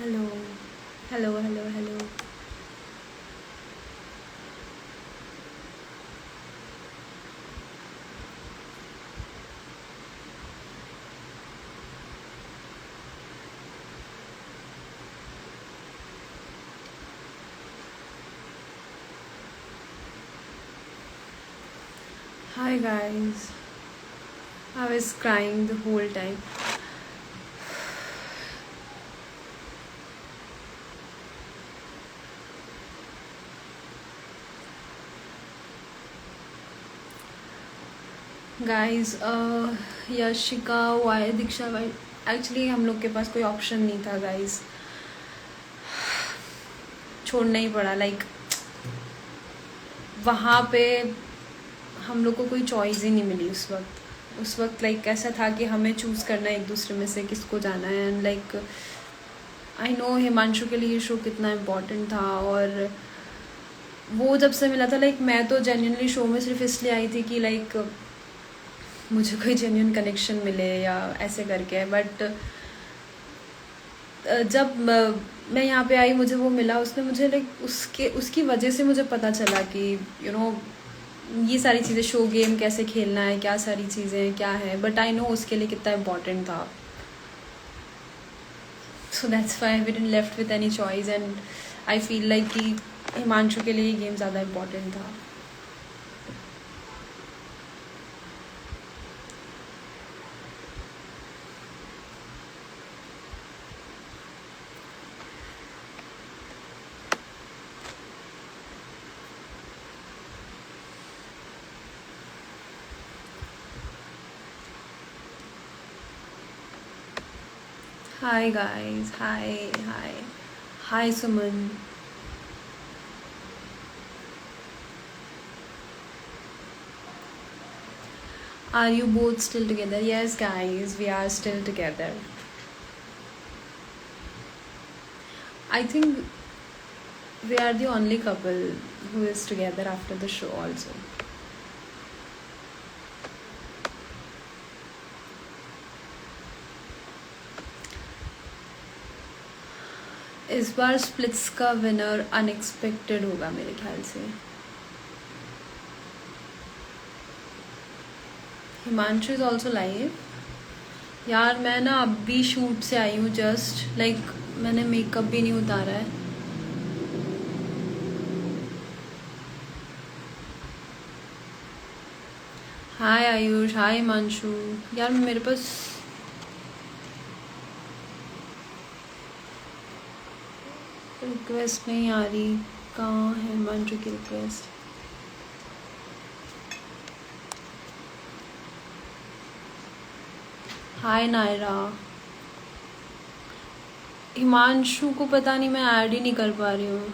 Hello hello hello hello. Hi guys, I was crying the whole time. Guys Yashika Y Diksha Y, actually हम लोग के पास कोई option नहीं था गाइस, छोड़ना ही पड़ा। लाइक वहाँ पे हम लोग को कोई चॉइस ही नहीं मिली उस वक्त लाइक ऐसा था कि हमें चूज़ करना है एक दूसरे में से किसको जाना है। And like I know Himanshu के लिए ये शो कितना इम्पोर्टेंट था, और वो जब से मिला था लाइक मैं तो जेन्युइनली शो में सिर्फ इसलिए आई थी कि लाइक मुझे कोई जेन्युइन कनेक्शन मिले या ऐसे करके। बट जब मैं यहाँ पे आई, मुझे वो मिला, उसने मुझे लाइक उसकी वजह से मुझे पता चला कि ये सारी चीज़ें, शो गेम कैसे खेलना है, क्या सारी चीज़ें क्या है। बट आई नो उसके लिए कितना इम्पोर्टेंट था। So that's why we didn't left with any choice, and I feel like कि हिमांशु के लिए ये गेम ज़्यादा इम्पोर्टेंट था। Hi guys, hi Suman. Are you both still together? Yes guys, we are still together. I think we are the only couple who is together after the show also. इस बार splits का winner unexpected होगा मेरे ख्याल से। Himanshu is also live. यार मैं ना अभी शूट से आई हूँ जस्ट, लाइक मैंने मेकअप भी नहीं उतारा है। हाय आयुष, हाय हिमांशु। यार मेरे पास रिक्वेस्ट नहीं आ रही, कहाँ है हिमांशु की रिक्वेस्ट? हाय नायरा। हिमांशु को पता नहीं, मैं ऐड ही नहीं कर पा रही हूँ।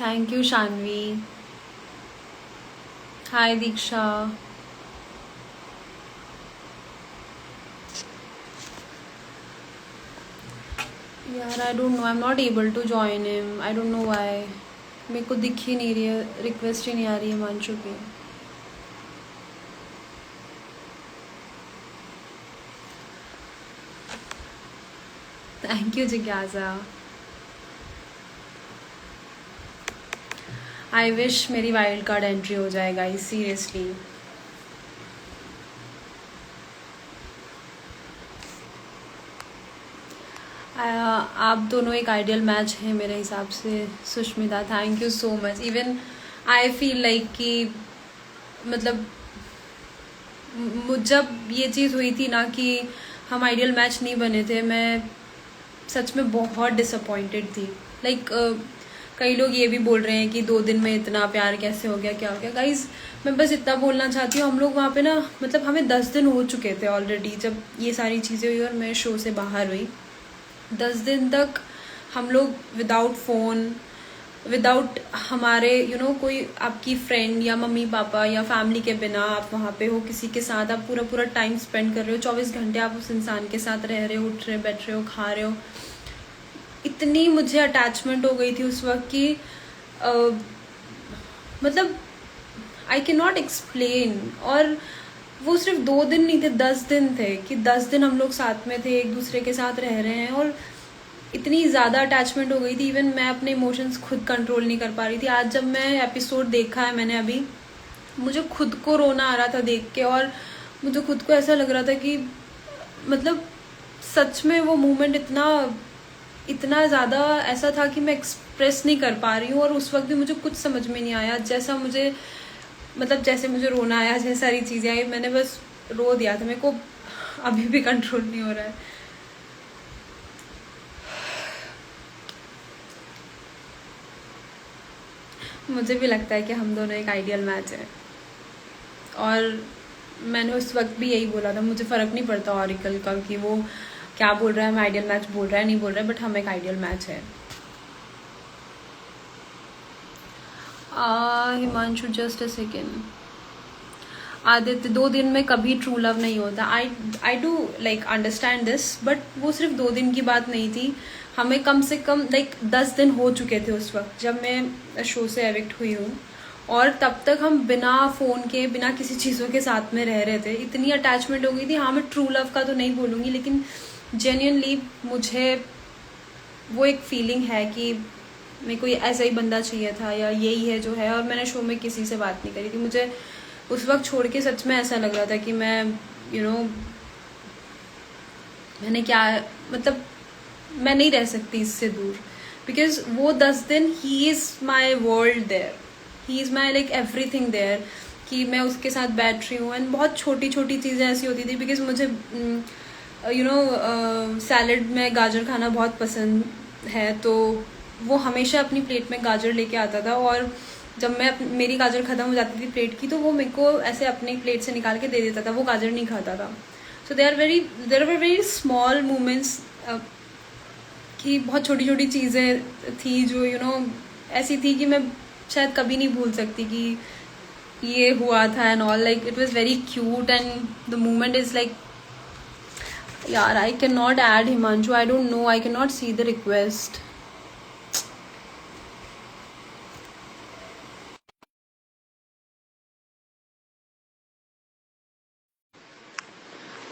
Thank you Shanvi. Hi Diksha. यार I don't know, I am not able to join him, I don't know why. मेरे को दिख ही नहीं रही है, रिक्वेस्ट ही नहीं आ रही है हिमांशु की। थैंक यू जिज्ञासा। आई विश मेरी वाइल्ड कार्ड एंट्री हो जाए गाइस, सीरियसली। आप दोनों एक आइडियल मैच है मेरे हिसाब से। Sushmita, thank you so much. Even I feel like कि मतलब जब ये चीज़ हुई थी ना कि हम आइडियल मैच नहीं बने थे, मैं सच में बहुत डिसअपॉइंटेड थी। लाइक कई लोग ये भी बोल रहे हैं कि 2 दिन में इतना प्यार कैसे हो गया, क्या हो गया। गाइज मैं बस इतना बोलना चाहती हूँ, हम लोग वहाँ पे ना, मतलब हमें 10 दिन हो चुके थे ऑलरेडी जब ये सारी चीज़ें हुई और मैं शो से बाहर हुई। 10 दिन तक हम लोग विदाउट फ़ोन, विदाउट हमारे कोई आपकी फ्रेंड या मम्मी पापा या फैमिली के बिना आप वहाँ पे हो किसी के साथ, आप पूरा पूरा टाइम स्पेंड कर रहे हो, 24 घंटे आप उस इंसान के साथ रह रहे हो, उठ रहे हो, बैठ रहे हो, खा रहे हो। इतनी मुझे अटैचमेंट हो गई थी उस वक्त कि मतलब आई कैन नॉट एक्सप्लेन। और वो सिर्फ 2 दिन नहीं थे, 10 दिन थे कि 10 दिन हम लोग साथ में थे, एक दूसरे के साथ रह रहे हैं। और इतनी ज़्यादा अटैचमेंट हो गई थी, इवन मैं अपने इमोशंस खुद कंट्रोल नहीं कर पा रही थी। आज जब मैं एपिसोड देखा है मैंने अभी, मुझे खुद को रोना आ रहा था देख के। और मुझे खुद को ऐसा लग रहा था कि मतलब सच में वो मोमेंट इतना इतना ज़्यादा ऐसा था कि मैं एक्सप्रेस नहीं कर पा रही हूँ। और उस वक्त भी मुझे कुछ समझ में नहीं आया, जैसा मुझे मतलब जैसे मुझे रोना आया, जैसे सारी चीज़ें आई, मैंने बस रो दिया था। मेरे को अभी भी कंट्रोल नहीं हो रहा है। मुझे भी लगता है कि हम दोनों एक आइडियल मैच है। और मैंने उस वक्त भी यही बोला था, मुझे फ़र्क नहीं पड़ता ऑरिकल का कि वो क्या बोल रहा है, हम आइडियल मैच बोल रहा है नहीं बोल रहा है, बट हम एक आइडियल मैच है। Himanshu just a second. Aditya, 2 दिन में कभी ट्रू लव नहीं होता। I do like understand this, but वो सिर्फ 2 दिन की बात नहीं थी। हमें कम से कम लाइक 10 दिन हो चुके थे उस वक्त जब मैं शो से एविक्ट हुई हूँ। और तब तक हम बिना फ़ोन के, बिना किसी चीज़ों के साथ में रह रहे थे। इतनी अटैचमेंट हो गई थी। हाँ, मैं ट्रू लव का तो नहीं बोलूँगी, लेकिन जेन्युइनली मुझे वो एक फीलिंग है कि मेरे को ऐसा ही बंदा चाहिए था, या यही है जो है। और मैंने शो में किसी से बात नहीं करी थी। मुझे उस वक्त छोड़ के सच में ऐसा लग रहा था कि मैं यू you नो मैंने क्या मतलब मैं नहीं रह सकती इससे दूर। बिकॉज वो 10 दिन ही is my world there, he is my like everything there. कि मैं उसके साथ बैठ रही हूँ, एंड बहुत छोटी छोटी चीज़ें ऐसी होती थी। बिकॉज मुझे सैलड में गाजर खाना बहुत पसंद है, तो वो हमेशा अपनी प्लेट में गाजर लेके आता था। और जब मेरी गाजर ख़त्म हो जाती थी प्लेट की, तो वो मेरे को ऐसे अपनी प्लेट से निकाल के दे देता था, वो गाजर नहीं खाता था। So there are very small moments कि बहुत छोटी छोटी चीज़ें थी जो ऐसी थी कि मैं शायद कभी नहीं भूल सकती कि ये हुआ था। And all like it was very cute, and the moment is like, यार I can not add Himanshu, I don't know, I can not see the request.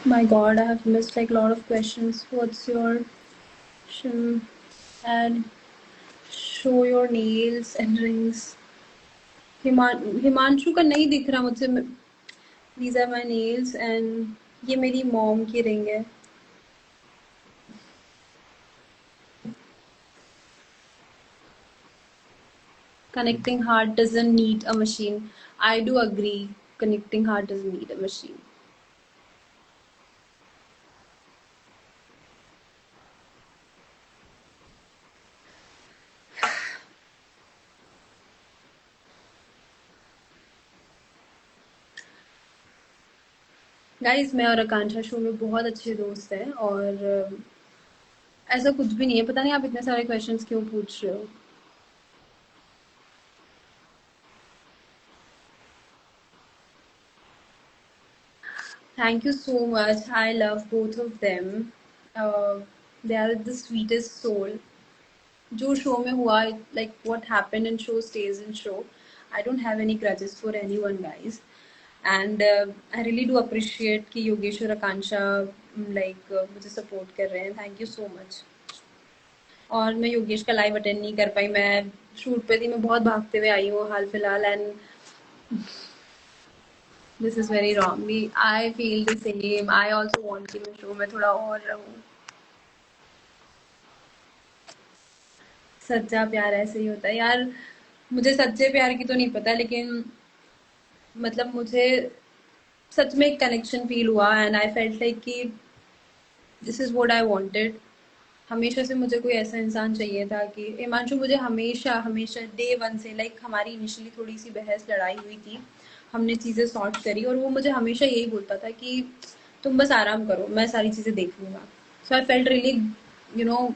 My God, I have missed like a lot of questions. What's your and show your nails and rings? Himanshu का नहीं दिख रहा मुझसे। These are my nails and ये मेरी mom की ring है। Connecting heart doesn't need a machine. I do agree. Connecting heart doesn't need a machine. Guys, मैं और आकांक्षा शो में बहुत अच्छे दोस्त हैं। और ऐसा कुछ भी नहीं है। पता नहीं आप इतने सारे क्वेश्चंस क्यों पूछ रहे हो। Thank you so much. I love both of them. They are the sweetest soul. जो शो में हुआ, like what happened in show stays in show. I don't have any grudges for anyone, guys. And I really do appreciate कि योगेश और आकांक्षा like मुझे support कर रहे हैं. Thank you so much. और मैं योगेश का लाइव अटेंड नहीं कर पाई। मैं शूट पे थी, मैं बहुत भागते हुए आई हूँ हाल फिलहाल। And this is very wrong me, I feel the same. I also want कि मैं शो में थोड़ा और रहूँ। सच्चा प्यार ऐसे ही होता है यार। मुझे सच्चे प्यार की तो नहीं पता, लेकिन मतलब मुझे सच में एक कनेक्शन फील हुआ। एंड आई फेल्ट लाइक कि this is what I wanted. हमेशा से मुझे कोई ऐसा इंसान चाहिए था कि हिमांशु मुझे हमेशा हमेशा डे वन से लाइक हमारी इनिशियली थोड़ी सी बहस लड़ाई हुई थी, हमने चीज़ें सॉर्ट करी, और वो मुझे हमेशा यही बोलता था कि तुम बस आराम करो, मैं सारी चीज़ें देख लूँगा। So I felt really you know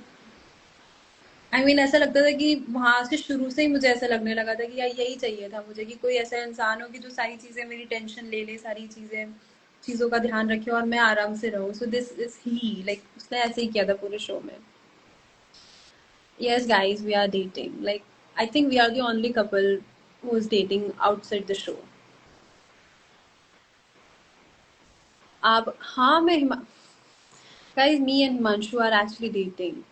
ऐसा लगता था कि वहां से शुरू से ही मुझे ऐसा लगने लगा था कि यार यही चाहिए था मुझे, कि कोई ऐसा इंसान हो कि जो सारी चीजें मेरी टेंशन ले ले, सारी चीजों का ध्यान रखे और मैं आराम से रहूं। So this is he like उसने ऐसे ही किया था पूरे शो में। Yes, guys, we are dating. Like, I think we are the only couple who's dating outside the show. अब हाँ मैं guys, me and Himanshu are actually dating.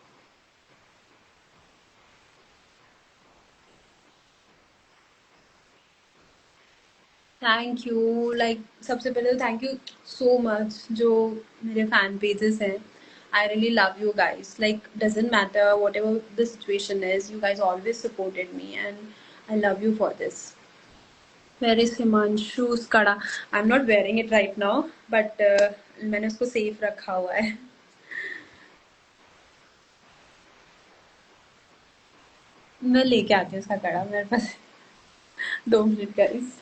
Thank you like सबसे पहले तो थैंक यू सो मच जो मेरे fan pages हैं. I really love you guys. Like, doesn't matter whatever the situation is, you guys always supported me, and I love you for this. Where is Himanshu's कड़ा? I'm not wearing it right now, but मैंने उसको safe रखा हुआ है. मैं लेके आती हूँ उसका कड़ा मेरे पास. 2 minute guys.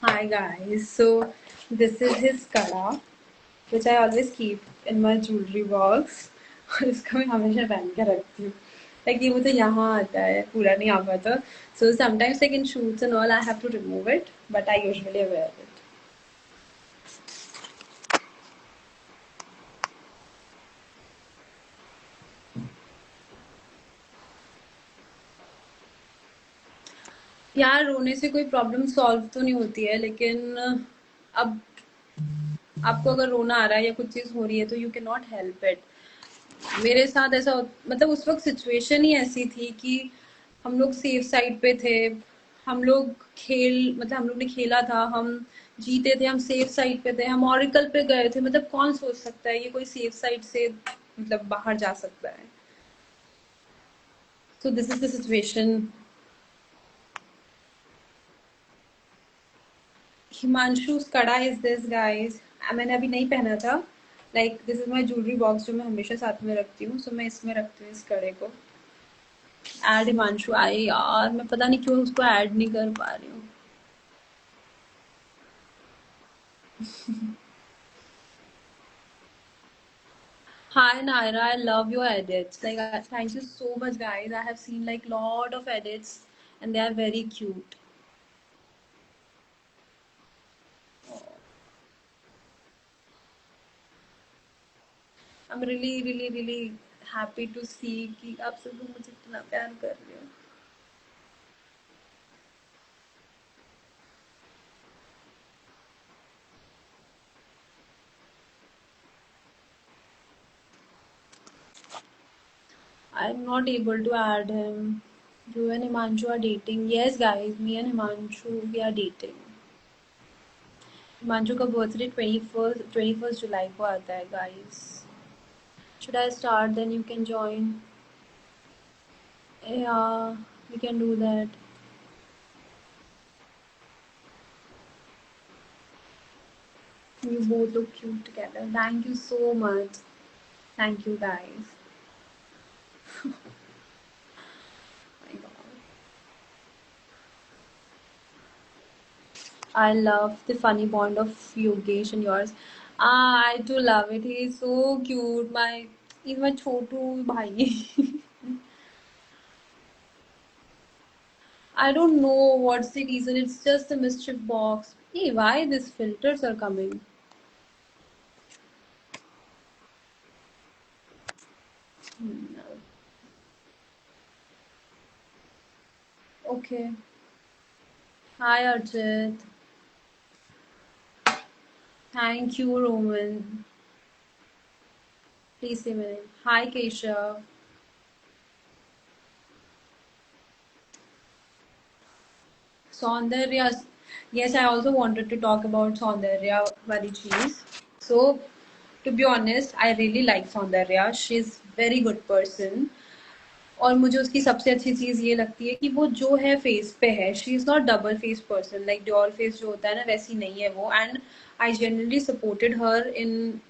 Hi guys, so this is his kala, which I always keep in my jewelry box. और इसको मैं हमेशा पहन के रखती हूँ. Like ये मुझे यहाँ आता है, पूरा नहीं आ पाता. So sometimes like in shoots and all, I have to remove it, but I usually wear it. यार रोने से कोई प्रॉब्लम सॉल्व तो नहीं होती है, लेकिन अब आपको अगर रोना आ रहा है या कुछ चीज हो रही है तो you can not help it. मेरे साथ ऐसा मतलब उस वक्त सिचुएशन ही ऐसी थी कि हम लोग सेफ साइड पे थे. हम लोग मतलब हम लोग ने खेला था, हम जीते थे, हम सेफ साइड पे थे, हम ऑरिकल पे गए थे. मतलब कौन सोच सकता है ये कोई सेफ साइड से मतलब बाहर जा सकता है. So this is the situation. Himanshu कड़ा इज दिस गाइस. मैंने अभी नहीं पहना था. Like this is my jewellery box जो मैं हमेशा साथ में रखती हूँ. सो मैं इसमें रखती हूँ इस कड़े को. ऐड हिमांशु आए यार, मैं पता नहीं क्यों उसको ऐड नहीं कर पा रही हूँ. Hi Naira, I love your edits. Like, thank you so much, guys. I have seen like lot of edits, and they are very cute. I'm really, really, really happy to see कि आप सब लोग मुझे इतना प्यार कर रहे हो. I'm not able to add him. You and Himanshu are dating. Yes, guys, me and Himanshu we are dating. Himanshu का बर्थडे 21st जुलाई को आता है guys. Should I start? Then you can join. Yeah, we can do that. You both look cute together. Thank you so much. Thank you, guys. My God. I love the funny bond of Yogesh and yours. Ah, I do love it. He is so cute. He's my chotu bhai. I don't know what's the reason. It's just the mischief box. Hey, why these filters are coming? Hmm, okay. Hi, Archit. Thank you, Roman. Please say my name. Hi, Keshav. Saundarya. Yes, I also wanted to talk about Saundarya wali cheese. So, to be honest, I really like Saundarya. She's very good person. और मुझे उसकी सबसे अच्छी चीज़ ये लगती है कि वो जो है फेस पे है. She is not double face person. Like doll face जो होता है ना, वैसी नहीं है वो. एंड आई जनरली सपोर्टेड हर इन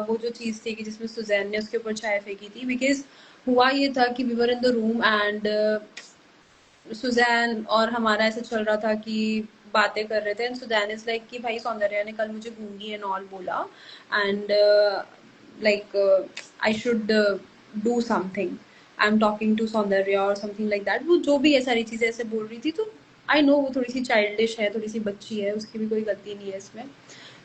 वो जो चीज़ थी कि जिसमें सुजैन ने उसके ऊपर चाय फेंकी थी. बिकॉज हुआ ये था कि we were in the room and Suzanne और हमारा ऐसे चल रहा था कि बातें कर रहे थे एंड सुजैन इज लाइक कि भाई सौंदर्या ने कल मुझे गूंगी एंड ऑल बोला and like I should do something, I am talking to Soundarya और समथिंग लाइक दैट। वो जो भी है सारी चीजें ऐसे बोल रही थी, तो आई नो वो थोड़ी सी चाइल्डिश है, थोड़ी सी बच्ची है, उसकी भी कोई गलती नहीं है इसमें।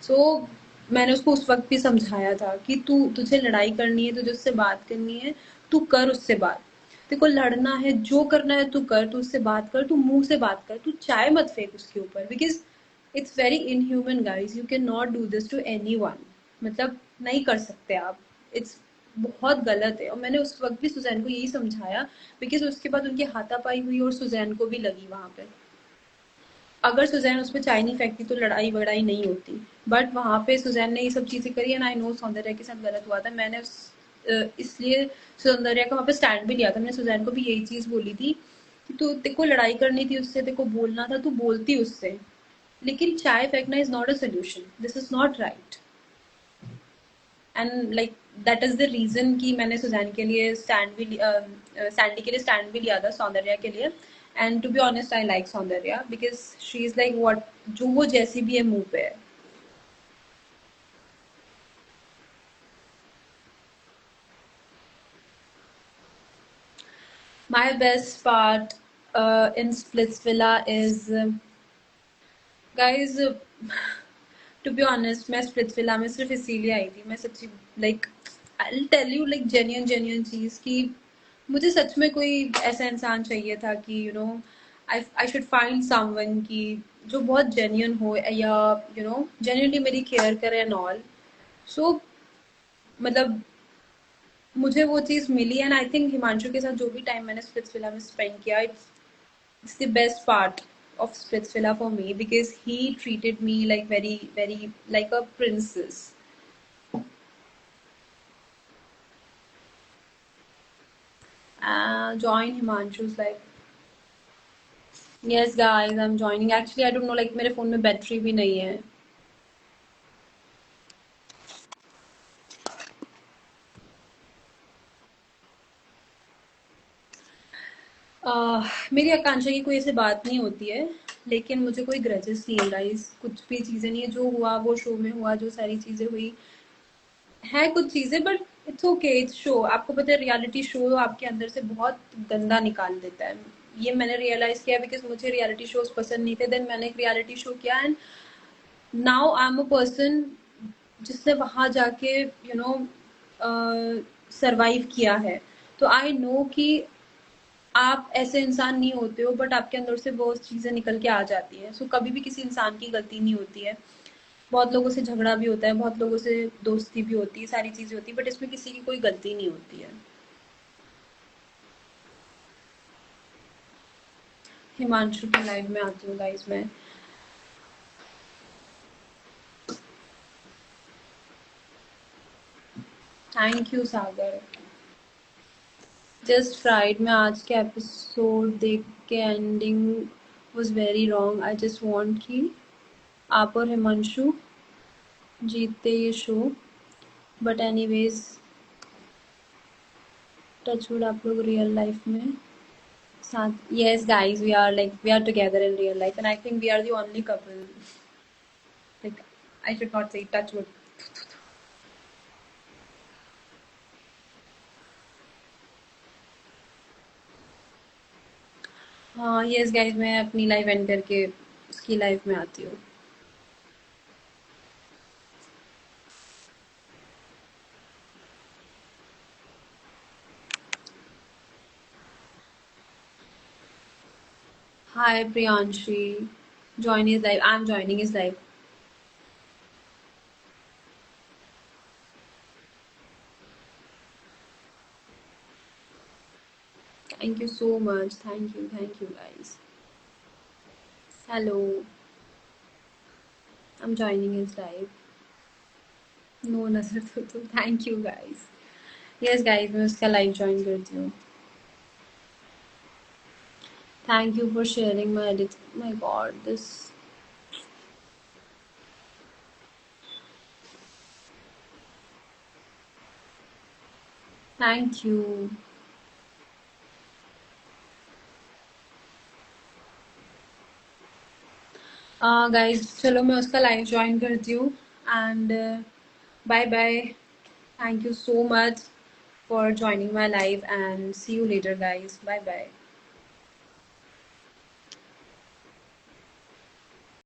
सो मैंने उसको उस वक्त भी समझाया था कि तुझे लड़ाई करनी है, तुझे उससे बात करनी है, तू कर उससे बात। तेरे को लड़ना है, जो करना है तू कर, तू उससे बात कर, तू मुंह से बात कर, तू चाय मत फेंक उसके ऊपर, because it's very inhuman guys, you can not do this to anyone. मतलब नहीं कर सकते आप, इट्स बहुत गलत है। और मैंने उस वक्त भी सुजैन को यही समझाया, बिकॉज उसके बाद उनकी हाथापाई हुई और सुजैन को भी लगी वहां पे। अगर सुजैन उस पर चाय नहीं फेंकती तो लड़ाई वड़ाई नहीं होती, बट वहां पे सुजैन ने ये सब चीजें करी एंड आई नो सौंदर्या के साथ गलत हुआ था। मैंने इसलिए सौंदर्या का वहां पे स्टैंड भी लिया था। मैंने सुजैन को भी यही चीज बोली थी कि तू, तेरे को लड़ाई करनी थी उससे, तेरे को बोलना था, तू बोलती उससे, लेकिन चाय फेंकना is not a solution, this is not right. And like that is the reason कि मैंने सुजैन के लिए सैंडी के लिए स्टैंड भी लिया था, सौंदर्या के लिए। And to be honest I like Soundarya because she is like what, जो वो जैसी भी है मुंह पे है। My best part in Splitsvilla is, guys, to be honest मैं स्प्लिट्सविला में सिर्फ इसीलिए आई थी, मैं सच्ची, like I will tell you, like genuine genuine चीज कि मुझे सच में कोई ऐसा इंसान चाहिए था कि आई शुड फाइंड समवन की जो बहुत जेन्युइन हो, या जेन्युइनली मेरी केयर करे एंड ऑल। सो मतलब मुझे वो चीज मिली एंड आई थिंक हिमांशु के साथ जो भी टाइम मैंने स्प्लिट्सविला में स्पेंड किया, it's the best part of Splitsvilla for me because he treated me like very, very like a princess. Join Himanshu's life. Yes, guys, I'm joining. Actually, I don't know, like मेरे phone में battery भी नहीं है. मेरी आकांक्षा की कोई ऐसे बात नहीं होती है, लेकिन मुझे कोई ग्रजेस नहीं है गाइस, कुछ भी चीज़ें नहीं है। जो हुआ वो शो में हुआ, जो सारी चीज़ें हुई है कुछ चीज़ें, but it's okay, it's show. आपको पता है रियलिटी शो आपके अंदर से बहुत गंदा निकाल देता है। ये मैंने रियलाइज किया बिकॉज मुझे रियलिटी शोज पसंद नहीं थे, देन मैंने एक रियलिटी शो किया and now I am a person जिसने वहां जाके सरवाइव किया है। तो आई नो कि आप ऐसे इंसान नहीं होते हो, बट आपके अंदर से वो चीजें निकल के आ जाती है। सो कभी भी किसी इंसान की गलती नहीं होती है। बहुत लोगों से झगड़ा भी होता है, बहुत लोगों से दोस्ती भी होती है, सारी चीजें होती है, बट इसमें किसी की कोई गलती नहीं होती है। हिमांशु की लाइफ में आती हूँ गाइस मैं। Thank you Sagar. Just fried में आज के एपिसोड देख के ending was very wrong. I just want कि आप और हिमांशु जीतते ये शो, बट एनीवेज टचवुड आप लोग रियल लाइफ में साथ। Yes guys, we are together in real life and I think we are the only couple, like I should not say touchwood. हाँ यस गाइस, मैं अपनी लाइफ एंड करके उसकी life में आती हूँ। हाय Priyanshi, join his life, I'm joining his life. Thank you so much, thank you guys. Hello, I'm joining his life. No नजर तो thank you guys. Yes guys, मैं उसका live join करती हूँ. Thank you for sharing my edit. My god, this. Thank you. Guys चलो मैं उसका live join करती हूँ and bye bye. Thank you so much for joining my live and see you later guys. Bye bye.